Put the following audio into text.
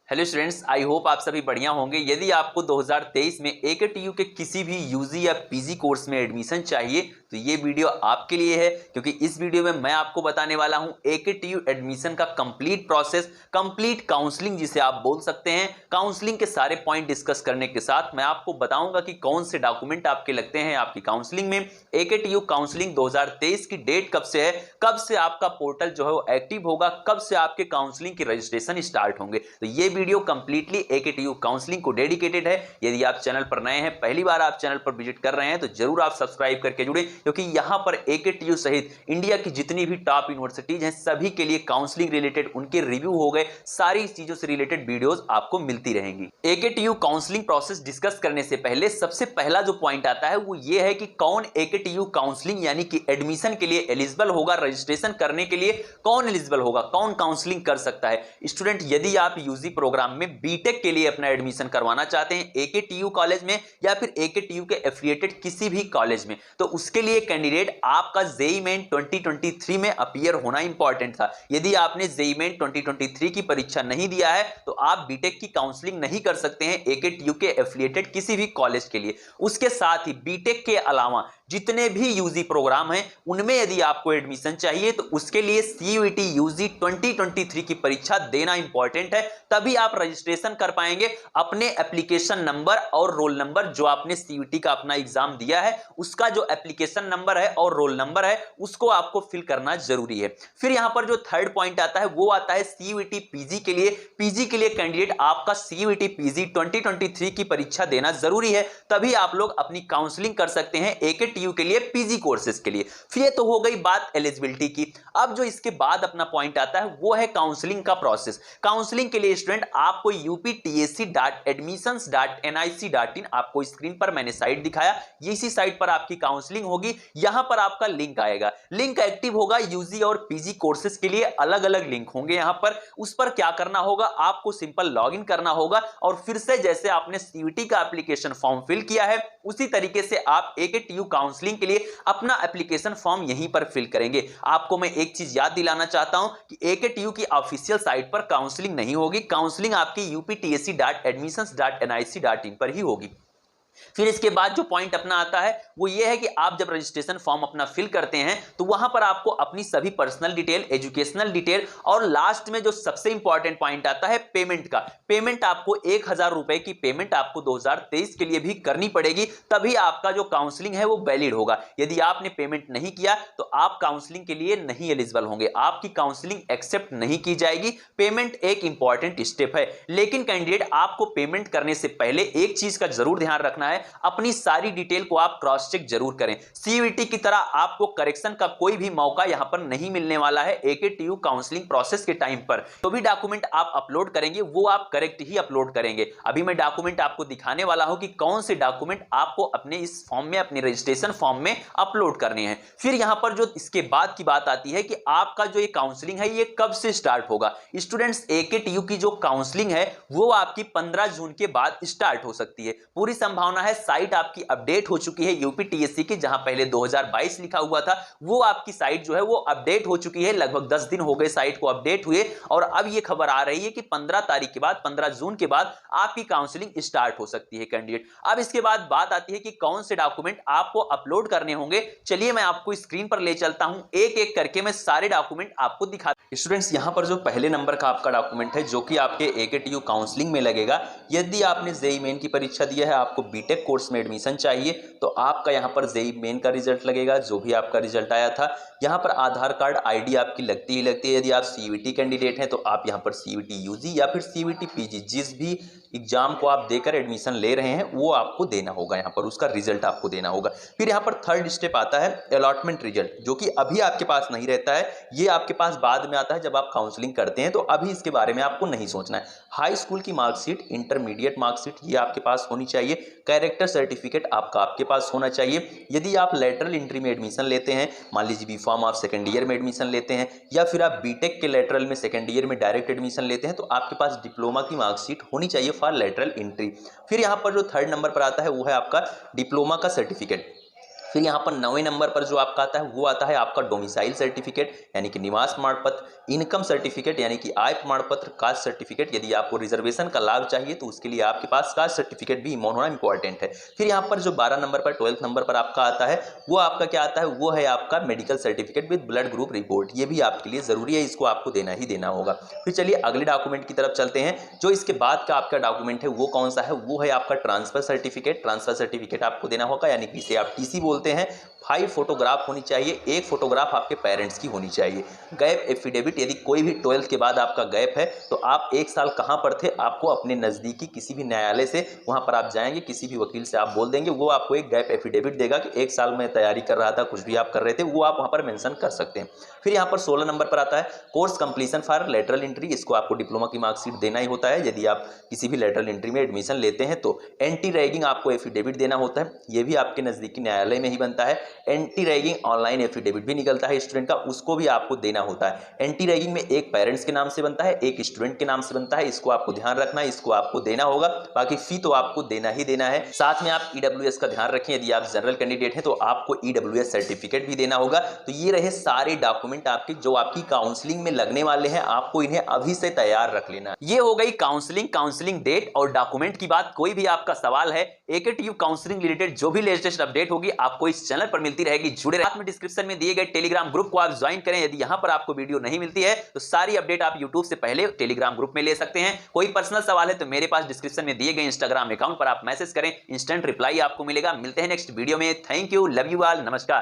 Hello students, I hope आप सभी बढ़िया होंगे। यदि आपको 2023 में एकेटीयू के किसी भी यूजी या पीजी कोर्स में एडमिशन चाहिए तो ये वीडियो आपके लिए है, क्योंकि इस वीडियो में मैं आपको बताने वाला हूं एकेटीयू एडमिशन का कंप्लीट प्रोसेस, कंप्लीट काउंसलिंग जिसे आप बोल सकते हैं। काउंसलिंग के सारे पॉइंट डिस्कस करने के साथ मैं आपको बताऊंगा कि कौन से डॉक्यूमेंट आपके लगते हैं आपकी काउंसलिंग में। एकेटीयू काउंसलिंग 2023 की डेट कब से है, कब से आपका पोर्टल जो है वो एक्टिव होगा, कब से आपके काउंसलिंग की रजिस्ट्रेशन स्टार्ट होंगे। तो ये वीडियो कंप्लीटली एकेटीयू काउंसलिंग को डेडिकेटेड है। यदि आप चैनल पर नए हैं, पहली बार आप चैनल पर विजिट कर रहे हैं, तो जरूर आप सब्सक्राइब करके जुड़े, क्योंकि यहां पर एकेटीयू सहित इंडिया की जितनी भी टॉप यूनिवर्सिटीज हैं सभी के लिए काउंसलिंग रिलेटेड, उनके रिव्यू हो गए, सारी चीजों से रिलेटेड वीडियोस आपको मिलती रहेंगी। एकेटीयू काउंसलिंग प्रोसेस डिस्कस करने से पहले सबसे पहला जो पॉइंट आता है वो ये है कि कौन एकेटीयू काउंसलिंग यानी कि एडमिशन के लिए एलिजिबल होगा, रजिस्ट्रेशन करने के लिए कौन एलिजिबल होगा, कौन काउंसलिंग कर सकता है। स्टूडेंट, यदि आप यूजी प्रोग्राम में बीटेक के लिए अपना एडमिशन करवाना चाहते हैं एकेटीयू कॉलेज में या फिर एकेटीयू के एफिलिएटेड किसी भी कॉलेज में, तो उसके लिए कैंडिडेट आपका जेईई मेन 2023 में अपीयर होना इंपॉर्टेंट था। यदि आपने जेईई मेन 2023 की परीक्षा नहीं दिया है तो आप बीटेक की काउंसलिंग नहीं कर सकते हैं एकेटीयू के एफिलिएटेड किसी भी कॉलेज के लिए। उसके साथ ही बीटेक के अलावा जितने भी यूजी प्रोग्राम हैं उनमें यदि आपको एडमिशन चाहिए तो उसके लिए सीयूईटी यूजी 2023 की परीक्षा देना इंपॉर्टेंट है, तभी आप रजिस्ट्रेशन कर पाएंगे। अपने एप्लीकेशन नंबर और रोल नंबर, जो आपने सीयूईटी का अपना एग्जाम दिया है उसका जो एप्लीकेशन नंबर है और रोल नंबर है उसको आपको फिल करना जरूरी है। फिर यहां पर जो थर्ड पॉइंट आता है वो आता है सीयूईटी पीजी के लिए। पीजी के लिए कैंडिडेट आपका सीयूईटी पीजी 2023 की परीक्षा देना जरूरी है, तभी आप लोग अपनी काउंसलिंग कर सकते हैं एकेटीयू के लिए पीजी कोर्सेज के लिए। फिर ये तो हो गई बात एलिजिबिलिटी की। अब जो इसके बाद अपना पॉइंट आता है वो है काउंसलिंग का प्रोसेस। काउंसलिंग के लिए स्टूडेंट आपको uptse.admissions.nic.in आपको स्क्रीन पर मैंने साइट दिखाया, इसी साइट पर आपकी काउंसलिंग होगी। यहां पर आपका लिंक आएगा, लिंक एक्टिव होगा। यूजी और पीजी कोर्सेज के लिए अलग अलग लिंक होंगे यहां पर। उस पर क्या करना होगा, आपको सिंपल लॉगिन करना होगा और फिर से जैसे आपने सीयूईटी का एप्लीकेशन फॉर्म फिल किया है उसी तरीके से आप एकेटीयू काउंसलिंग के लिए अपना एप्लीकेशन फॉर्म यहीं पर फिल करेंगे। आपको मैं एक चीज याद दिलाना चाहता हूं कि एकेटीयू की ऑफिशियल साइट पर काउंसलिंग नहीं होगी, काउंसलिंग आपकी uptse.admissions.nic.in पर ही होगी। फिर इसके बाद जो पॉइंट अपना आता है वो ये है कि आप जब रजिस्ट्रेशन फॉर्म अपना फिल करते हैं तो वहां पर आपको अपनी सभी पर्सनल डिटेल, एजुकेशनल डिटेल और लास्ट में जो सबसे इंपॉर्टेंट पॉइंट आता है पेमेंट का। पेमेंट आपको 1000 रुपए की पेमेंट आपको 2023 के लिए भी करनी पड़ेगी, तभी आपका जो काउंसलिंग है वो वैलिड होगा। यदि आपने पेमेंट नहीं किया तो आप काउंसलिंग के लिए नहीं एलिजिबल होंगे, आपकी काउंसलिंग एक्सेप्ट नहीं की जाएगी। पेमेंट एक इंपॉर्टेंट स्टेप है, लेकिन कैंडिडेट आपको पेमेंट करने से पहले एक चीज का जरूर ध्यान रखना है, अपनी सारी डिटेल को आप क्रॉस चेक जरूर करें। सीयूईटी की तरह आपको करेक्शन का कोई भी मौका यहां पर नहीं मिलने वाला है एकेटीयू काउंसलिंग प्रोसेस के टाइम पर। तो भी डॉक्यूमेंट आप अपलोड करेंगे वो आप करेक्ट ही अपलोड करेंगे। अभी मैं डॉक्यूमेंट आपको दिखाने वाला हूं कि कौन से डॉक्यूमेंट आपको अपने इस फॉर्म में, अपने रजिस्ट्रेशन फॉर्म में अपलोड करने हैं। फिर यहां पर जो इसके बाद की बात आती है कि आपका जो ये काउंसलिंग है ये कब से स्टार्ट होगा। स्टूडेंट्स, एकेटीयू की जो काउंसलिंग है वो आपकी 15 जून के बाद स्टार्ट हो सकती है। पूरी संभावना है, साइट आपकी अपडेट हो चुकी है यूपीटीएससी की, जहां पहले 2022 लिखा हुआ था वो आपकी साइट जो है वो अपडेट हो चुकी है। लगभग 10 दिन हो गए साइट को अपडेट हुए और अब ये खबर आ रही है कि 15 तारीख के बाद, 15 जून के बाद आपकी काउंसलिंग स्टार्ट हो सकती है कैंडिडेट। अब इसके बाद बात आती है कि कौन से डॉक्यूमेंट आपको अपलोड करने होंगे। चलिए मैं आपको स्क्रीन पर ले चलता हूं, एक एक करके मैं सारे डॉक्यूमेंट आपको दिखा। स्टूडेंट्स, यहां पर जो पहले नंबर का आपका डॉक्यूमेंट है जो कि आपके एकेटीयू काउंसलिंग में लगेगा, यदि आपने जेईई मेन की परीक्षा दी है, आपको बीटेक कोर्स में एडमिशन चाहिए तो आपका यहां पर जेईई मेन का रिजल्ट लगेगा, जो भी आपका रिजल्ट आया था। यहां पर आधार कार्ड आईडी आपकी लगती ही लगती है। यदि आप सीयूईटी कैंडिडेट हैं तो आप यहां पर सीयूईटी यूजी या फिर सीयूईटी पीजी जिस भी एग्जाम को आप देकर एडमिशन ले रहे हैं वो आपको देना होगा, यहां पर उसका रिजल्ट आपको देना होगा। फिर यहां पर थर्ड स्टेप आता है अलॉटमेंट रिजल्ट, जो कि अभी आपके पास नहीं रहता है, ये आपके पास बाद में आता है जब आप काउंसलिंग करते हैं, तो अभी इसके बारे में आपको नहीं सोचना है। हाई स्कूल की मार्कशीट, इंटरमीडिएट मार्कशीट ये आपके पास होनी चाहिए। कैरेक्टर सर्टिफिकेट आपके पास होना चाहिए। यदि आप लेटरल एंट्री में एडमिशन लेते हैं, मान लीजिए बीफॉर्म आप सेकंड ईयर में एडमिशन लेते हैं या फिर आप बीटेक के लेटरल में सेकंड ईयर में डायरेक्ट एडमिशन लेते हैं, तो आपके पास डिप्लोमा की मार्कशीट होनी चाहिए फॉर लेटरल एंट्री। फिर यहाँ पर जो थर्ड नंबर पर आता है वो है आपका डिप्लोमा का सर्टिफिकेट। फिर यहाँ पर 9वें नंबर पर जो आपका आता है वो आता है आपका डोमिसाइल सर्टिफिकेट यानी कि निवास प्रमाण पत्र, इनकम सर्टिफिकेट यानी कि आय प्रमाण पत्र, कास्ट सर्टिफिकेट, यदि आपको रिजर्वेशन का लाभ चाहिए तो उसके लिए आपके पास कास्ट सर्टिफिकेट भी होना इंपॉर्टेंट है। फिर यहाँ पर जो 12 नंबर पर 12th नंबर पर आपका आता है वो आपका क्या आता है, वो है आपका medical certificate with blood group report. ये भी आपके लिए जरूरी है, इसको आपको देना ही देना होगा। फिर चलिए अगले डॉक्यूमेंट की तरफ चलते हैं। जो इसके बाद का आपका डॉक्यूमेंट है वो कौन सा है, वो है आपका ट्रांसफर सर्टिफिकेट। ट्रांसफर सर्टिफिकेट आपको देना होगा यानी कि इसे आप टीसी बोलते हैं। 5 फोटोग्राफ होनी चाहिए, एक फोटोग्राफ आपके पेरेंट्स की होनी चाहिए। गैप एफिडेविट, यदि कोई भी 12th के बाद आपका गैप है तो आप 1 साल कहाँ पर थे, आपको अपने नज़दीकी किसी भी न्यायालय से वहाँ पर आप जाएंगे, किसी भी वकील से आप बोल देंगे, वो आपको एक गैप एफिडेविट देगा कि 1 साल में तैयारी कर रहा था, कुछ भी आप कर रहे थे, वो आप वहाँ पर मेंशन कर सकते हैं। फिर यहाँ पर 16 नंबर पर आता है course completion for lateral entry. इसको आपको डिप्लोमा की मार्कशीट देना ही होता है यदि आप किसी भी लेटरल एंट्री में एडमिशन लेते हैं तो। एंटी रैगिंग आपको एफिडेविट देना होता है, ये भी आपके नज़दीकी न्यायालय में ही बनता है। एंटी रैगिंग ऑनलाइन एफिडेविट भी निकलता है स्टूडेंट का, उसको भी आपको देना होता है। एंटी रैगिंग में एक पेरेंट्स के नाम से बनता है, एक स्टूडेंट के नाम से बनता है, इसको आपको ध्यान रखना है, इसको आपको देना होगा। बाकी फी तो आपको देना ही देना है। साथ में आप ईडब्ल्यूएस का ध्यान रखें, यदि आप जनरल कैंडिडेट हैं तो आपको ईडब्ल्यूएस सर्टिफिकेट भी देना होगा। तो ये रहे सारे डॉक्यूमेंट आपके जो आपकी काउंसलिंग में लगने वाले हैं, आपको इन्हें अभी से तैयार रख लेना। ये हो गई काउंसलिंग डेट और डॉक्यूमेंट की बात। कोई भी आपका सवाल है एकेटीयू काउंसलिंग रिलेटेड जो भी लेटेस्ट अपडेट होगी आपको इस चैनल पर मिलती रहेगी। जुड़े साथ में डिस्क्रिप्शन में दिए गए टेलीग्राम ग्रुप को आप ज्वाइन करें। यदि यहां पर आपको वीडियो नहीं मिलती है तो सारी अपडेट आप यूट्यूब से पहले टेलीग्राम ग्रुप में ले सकते हैं। कोई पर्सनल सवाल है तो मेरे पास डिस्क्रिप्शन में दिए गए इंस्टाग्राम अकाउंट पर आप मैसेज करें, इंस्टेंट रिप्लाई आपको मिलेगा। मिलते हैं नेक्स्ट वीडियो में। Thank you, love you all, नमस्कार।